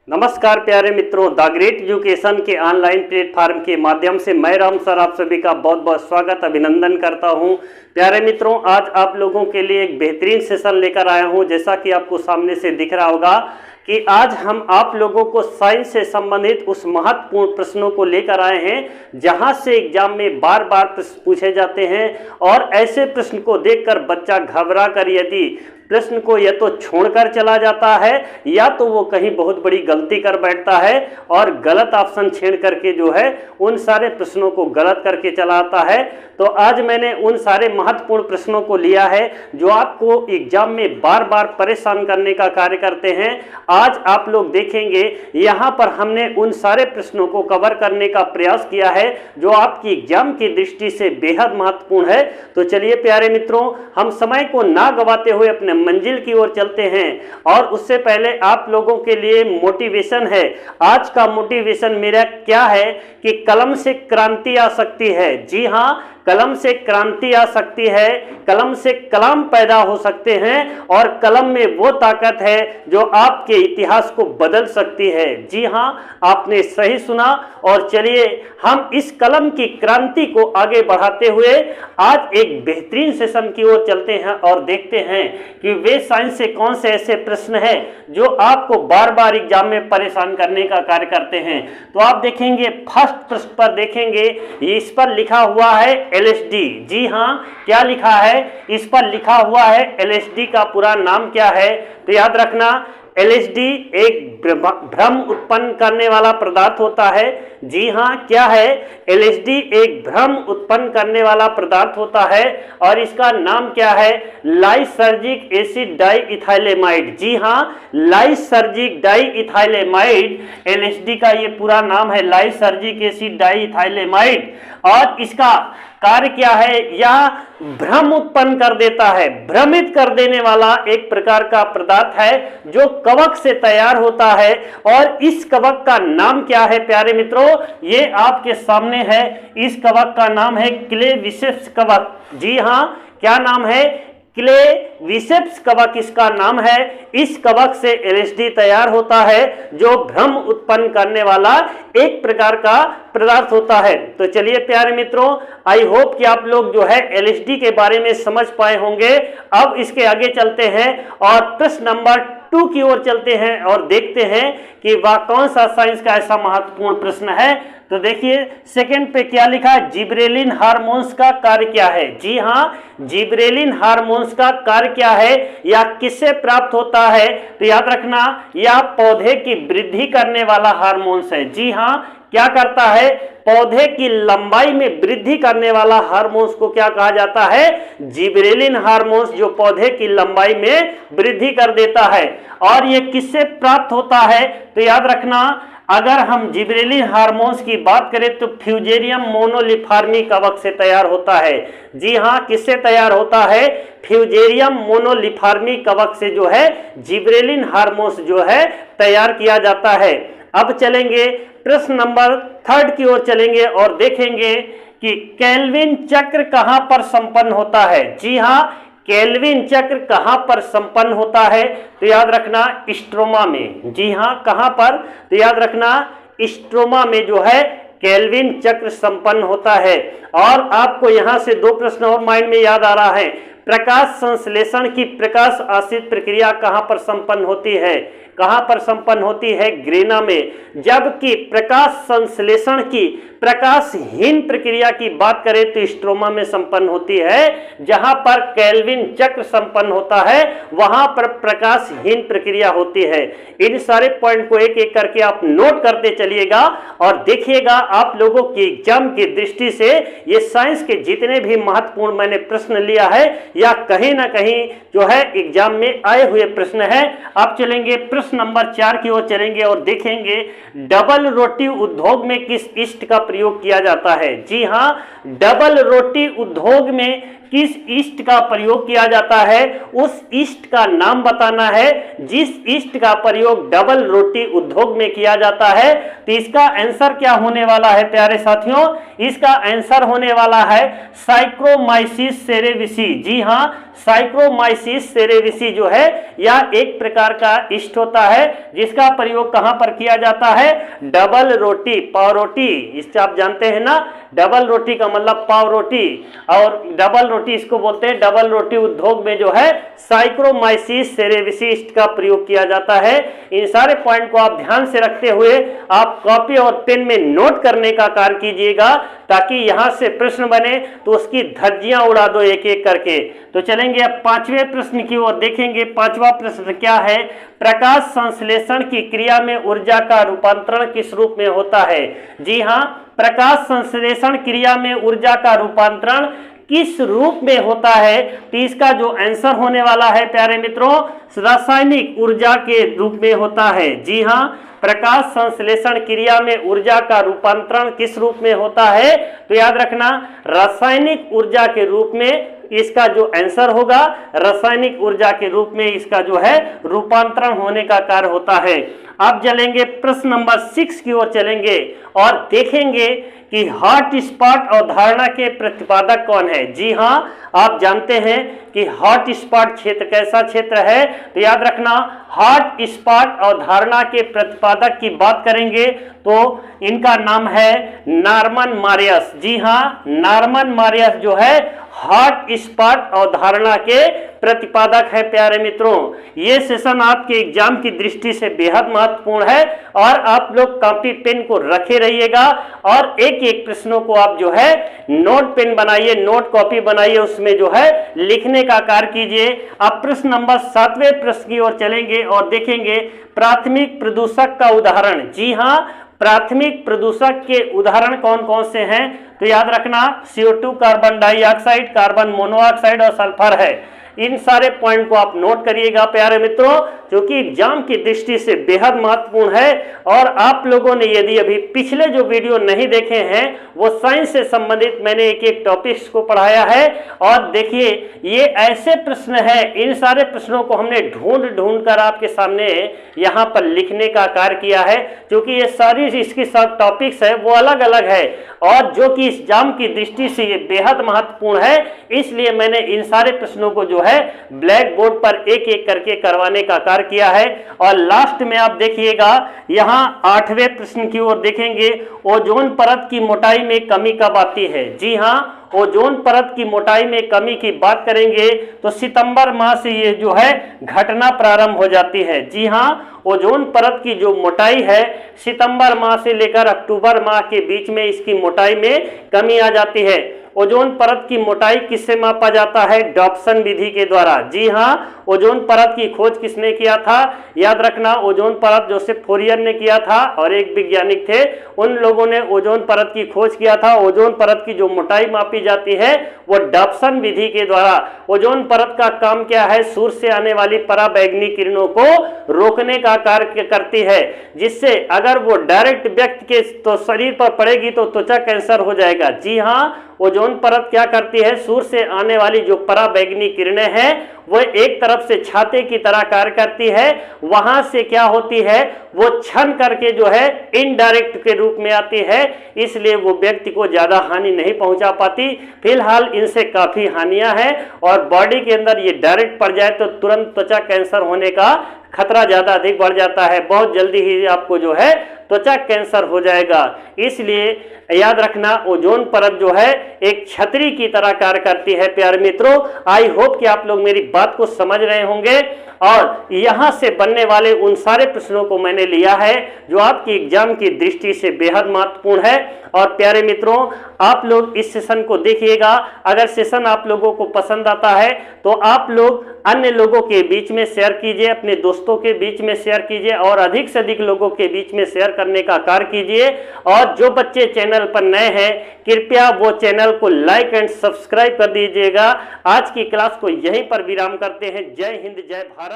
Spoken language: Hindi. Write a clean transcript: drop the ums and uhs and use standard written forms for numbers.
नमस्कार प्यारे मित्रों, द ग्रेट एजुकेशन के ऑनलाइन प्लेटफॉर्म के माध्यम से मैं राम सर आप सभी का बहुत बहुत स्वागत अभिनंदन करता हूं। प्यारे मित्रों, आज आप लोगों के लिए एक बेहतरीन सेशन लेकर आया हूं। जैसा कि आपको सामने से दिख रहा होगा कि आज हम आप लोगों को साइंस से संबंधित उस महत्वपूर्ण प्रश्नों को लेकर आए हैं जहां से एग्जाम में बार बार प्रश्न पूछे जाते हैं और ऐसे प्रश्न को देखकर बच्चा घबरा कर यदि प्रश्न को या तो छोड़कर चला जाता है या तो वो कहीं बहुत बड़ी गलती कर बैठता है और गलत ऑप्शन छेड़ करके जो है उन सारे प्रश्नों को गलत करके चला आता है। तो आज मैंने उन सारे महत्वपूर्ण प्रश्नों को लिया है जो आपको एग्जाम में बार बार परेशान करने का कार्य करते हैं। आज आप लोग देखेंगे यहाँ पर हमने उन सारे प्रश्नों को कवर करने का प्रयास किया है जो आपकी एग्जाम की दृष्टि से बेहद महत्वपूर्ण है। तो चलिए प्यारे मित्रों, हम समय को ना गवाते हुए अपने मंजिल की ओर चलते हैं और उससे पहले आप लोगों के लिए मोटिवेशन है। आज का मोटिवेशन मेरा क्या है कि कलम से क्रांति आ सकती है। जी हाँ, कलम से क्रांति आ सकती है, कलम से कलाम पैदा हो सकते हैं और कलम में वो ताकत है जो आपके इतिहास को बदल सकती है। जी हाँ, आपने सही सुना। और चलिए हम इस कलम की क्रांति को आगे बढ़ाते हुए आज एक बेहतरीन सेशन की ओर चलते हैं और देखते हैं कि वे साइंस से कौन से ऐसे प्रश्न हैं जो आपको बार बार एग्जाम में परेशान करने का कार्य करते हैं। तो आप देखेंगे फर्स्ट प्रश्न पर देखेंगे, इस पर लिखा हुआ है LSD। जी हाँ, क्या लिखा है? इस पर लिखा हुआ है LSD का पूरा नाम क्या है? तो याद रखना, LSD एक भ्रम उत्पन्न करने वाला पदार्थ होता है। जी हाँ, क्या है? LSD एक भ्रम उत्पन्न करने वाला पदार्थ होता है और इसका नाम क्या है? Lysergic acid डाइइथाइलेमाइड। जी हाँ, लाइसर्जिक डाइइथाइलेमाइड LSD का ये पूरा नाम है, लाइसर्जिक एसिड डाइइथाइलेमाइड। और इसका कार्य क्या है? यह भ्रम उत्पन्न कर देता है, भ्रमित कर देने वाला एक प्रकार का पदार्थ है जो कवक से तैयार होता है। और इस कवक का नाम क्या है प्यारे मित्रों? ये आपके सामने है। इस कवक का नाम है क्लेविसेप्स कवक। जी हाँ, क्या नाम है? क्लेविसेप्स कवक इसका नाम है। इस कवक से LSD तैयार होता है जो भ्रम उत्पन्न करने वाला एक प्रकार का पदार्थ होता है। तो चलिए प्यारे मित्रों, आई होप कि आप लोग जो है LSD के बारे में समझ पाए होंगे। अब इसके आगे चलते हैं और प्रश्न नंबर 2 की ओर चलते हैं और देखते हैं कि वह कौन सा साइंस का ऐसा महत्वपूर्ण प्रश्न है। तो देखिए सेकंड पे क्या लिखा है? जिबरेलिन हार्मोन्स का कार्य क्या है? जी हाँ, जिबरेलिन हार्मोन्स का कार्य क्या है या किससे प्राप्त होता है? तो याद रखना, यह पौधे की वृद्धि करने वाला हार्मोन्स है। जी हाँ, क्या करता है? पौधे की लंबाई में वृद्धि करने वाला हार्मोन्स को क्या कहा जाता है? जिबरेलिन हार्मोन्स, जो पौधे की लंबाई में वृद्धि कर देता है। और ये किससे प्राप्त होता है? तो याद रखना, अगर हम जिबरेलिन हार्मोन्स की बात करें तो फ्यूजेरियम मोनोलिफार्मी कवक से तैयार होता है। जी हाँ, किससे तैयार होता है? फ्यूजेरियम मोनोलिफार्मी कवक से जो है जिबरेलिन हार्मोन्स जो है तैयार किया जाता है। अब चलेंगे प्रश्न नंबर 3 की ओर चलेंगे और देखेंगे कि केल्विन चक्र कहां पर संपन्न होता है। जी हाँ, केल्विन चक्र कहां पर संपन्न होता है? तो याद रखना, स्ट्रोमा में। जी हाँ, कहां पर? तो याद रखना, स्ट्रोमा में जो है केल्विन चक्र संपन्न होता है। और आपको यहां से 2 प्रश्न और माइंड में याद आ रहा है। प्रकाश संश्लेषण की प्रकाश आश्रित प्रक्रिया कहां पर संपन्न होती है? कहां पर संपन्न होती है? ग्रेना में। जबकि प्रकाश संश्लेषण की प्रकाशहीन प्रक्रिया की बात करें तो स्ट्रोमा में संपन्न होती है। जहां पर केल्विन चक्र संपन्न होता है वहां पर प्रकाशहीन प्रक्रिया होती है। इन सारे पॉइंट को एक एक करके आप नोट करते चलिएगा और देखिएगा आप लोगों की एग्जाम की दृष्टि से ये साइंस के जितने भी महत्वपूर्ण मैंने प्रश्न लिया है या कहीं ना कहीं जो है एग्जाम में आए हुए प्रश्न है। आप चलेंगे प्रश्न नंबर 4 की ओर चलेंगे और देखेंगे डबल रोटी उद्योग में किस ईस्ट का प्रयोग किया जाता है। जी हाँ, डबल रोटी उद्योग में किस ईस्ट का प्रयोग किया जाता है? उस ईस्ट का नाम बताना है जिस ईस्ट का प्रयोग डबल रोटी उद्योग में किया जाता है। तो इसका आंसर क्या होने वाला है प्यारे साथियों? इसका आंसर होने वाला है साइक्रोमाइसिस सेरेविसी। जी हाँ, साइक्रोमाइसिस सेरेविसी जो है यह एक प्रकार का ईस्ट होता है जिसका प्रयोग कहां पर किया जाता है, डबल रोटी, पाव रोटी, इससे आप जानते हैं ना, डबल रोटी का मतलब पाव रोटी, और डबल रोटी इसको बोलते हैं। डबल रोटी उद्योग में जो है साइक्रोमाइसिस सेरेविसिस का प्रयोग किया जाता है। इन सारे पॉइंट को आप ध्यान से रखते हुए आप कॉपी और पेन में नोट करने का कार्य कीजिएगा ताकि यहां से प्रश्न बने तो उसकी धज्जियां उड़ा दो एक एक करके। तो चलेंगे अब पांचवें प्रश्न की ओर देखेंगे। पांचवा प्रश्न क्या है, प्रकाश संश्लेषण की क्रिया में ऊर्जा का रूपांतरण किस रूप में होता है। जी हाँ, प्रकाश संश्लेषण क्रिया में ऊर्जा का रूपांतरण किस रूप में होता है, तो इसका जो आंसर होने वाला है प्यारे मित्रों, रासायनिक ऊर्जा के रूप में होता है। जी हाँ, प्रकाश संश्लेषण क्रिया में ऊर्जा का रूपांतरण किस रूप में होता है, तो याद रखना रासायनिक ऊर्जा के रूप में इसका जो आंसर होगा, रासायनिक ऊर्जा के रूप में इसका जो है रूपांतरण होने का कार्य होता है। अब चलेंगे प्रश्न नंबर 6 की ओर चलेंगे और देखेंगे कि हॉट स्पॉट अवधारणा के प्रतिपादक कौन है। जी हाँ, आप जानते हैं कि हॉट स्पॉट क्षेत्र कैसा क्षेत्र है, तो याद रखना हॉट स्पॉट अवधारणा के प्रतिपादक की बात करेंगे तो इनका नाम है नॉर्मन मारियस। जी हाँ, नॉर्मन मारियस जो है हॉट स्पॉट अवधारणा के प्रतिपादक है। प्यारे मित्रों, ये सेशन आपके एग्जाम की दृष्टि से बेहद महत्वपूर्ण है और आप लोग कॉपी पेन को रखे रहिएगा और एक एक प्रश्नों को आप जो है नोट पेन बनाइए, नोट कॉपी बनाइए, उसमें जो है लिखने का कार्य कीजिए। अब प्रश्न नंबर 7वें प्रश्न की ओर चलेंगे और देखेंगे प्राथमिक प्रदूषक का उदाहरण। जी हाँ, प्राथमिक प्रदूषक के उदाहरण कौन कौन से हैं, तो याद रखना CO2, carbon dioxide, carbon monoxide और सल्फर है। इन सारे पॉइंट को आप नोट करिएगा प्यारे मित्रों, जो कि एग्जाम की दृष्टि से बेहद महत्वपूर्ण है। और आप लोगों ने यदि अभी पिछले जो वीडियो नहीं देखे हैं, वो साइंस से संबंधित मैंने एक एक टॉपिक्स को पढ़ाया है। और देखिए ये ऐसे प्रश्न है, इन सारे प्रश्नों को हमने ढूंढ कर आपके सामने यहाँ पर लिखने का कार्य किया है, क्योंकि ये सारी इसकी सब टॉपिक्स है वो अलग अलग है और जो कि इस एग्जाम की दृष्टि से ये बेहद महत्वपूर्ण है। इसलिए मैंने इन सारे प्रश्नों को जो है ब्लैक बोर्ड पर एक एक करके करवाने का कार्य किया है। और लास्ट में आप देखिएगा यहां 8वें प्रश्न की ओर देखेंगे, ओजोन परत की मोटाई में कमी कब आती है। जी हां, ओजोन परत की मोटाई में कमी की बात करेंगे तो सितंबर माह से ये जो है घटना प्रारंभ हो जाती है। जी हां, ओजोन परत की जो मोटाई है सितंबर माह से लेकर अक्टूबर माह के बीच में इसकी मोटाई में कमी आ जाती है। ओजोन परत की मोटाई किससे मापा जाता है, डॉप्सन विधि के द्वारा। जी हाँ, ओजोन परत की खोज किसने किया था, याद रखना ओजोन परत जोसेफ फोरियर ने किया था और एक वैज्ञानिक थे, उन लोगों ने ओजोन परत की खोज किया था। ओजोन परत की जो मोटाई मापी जाती है वो डॉप्सन विधि के द्वारा। ओजोन परत का काम क्या है, सूर्य से आने वाली पराबैंगनी किरणों को रोकने का कार्य करती है, जिससे अगर वो डायरेक्ट व्यक्ति के तो शरीर पर पड़ेगी तो त्वचा कैंसर हो जाएगा। जी हाँ, ओजोन परत क्या करती है, सूर्य से आने वाली जो पराबैंगनी किरणें हैं वो एक तरफ से छाते की तरह कार्य करती है, वहां से क्या होती है वो छन करके जो है इनडायरेक्ट के रूप में आती है, इसलिए वो व्यक्ति को ज्यादा हानि नहीं पहुंचा पाती। फिलहाल इनसे काफी हानियां हैं और बॉडी के अंदर ये डायरेक्ट पड़ जाए तो तुरंत त्वचा कैंसर होने का खतरा ज्यादा अधिक बढ़ जाता है, बहुत जल्दी ही आपको जो है त्वचा कैंसर हो जाएगा। इसलिए याद रखना ओजोन परत जो है एक छतरी की तरह कार्य करती है। प्यारे मित्रों, आई होप कि आप लोग मेरी बात को समझ रहे होंगे और यहां से बनने वाले उन सारे प्रश्नों को मैंने लिया है जो आपकी एग्जाम की दृष्टि से बेहद महत्वपूर्ण है। और प्यारे मित्रों, आप लोग इस सेशन को देखिएगा, अगर सेशन आप लोगों को पसंद आता है तो आप लोग अन्य लोगों के बीच में शेयर कीजिए, अपने दोस्तों के बीच में शेयर कीजिए और अधिक से अधिक लोगों के बीच में शेयर करने का कार्य कीजिए। और जो बच्चे चैनल पर नए हैं कृपया वो चैनल को लाइक एंड सब्सक्राइब कर दीजिएगा। आज की क्लास को यहीं पर विराम करते हैं। जय हिंद, जय भारत।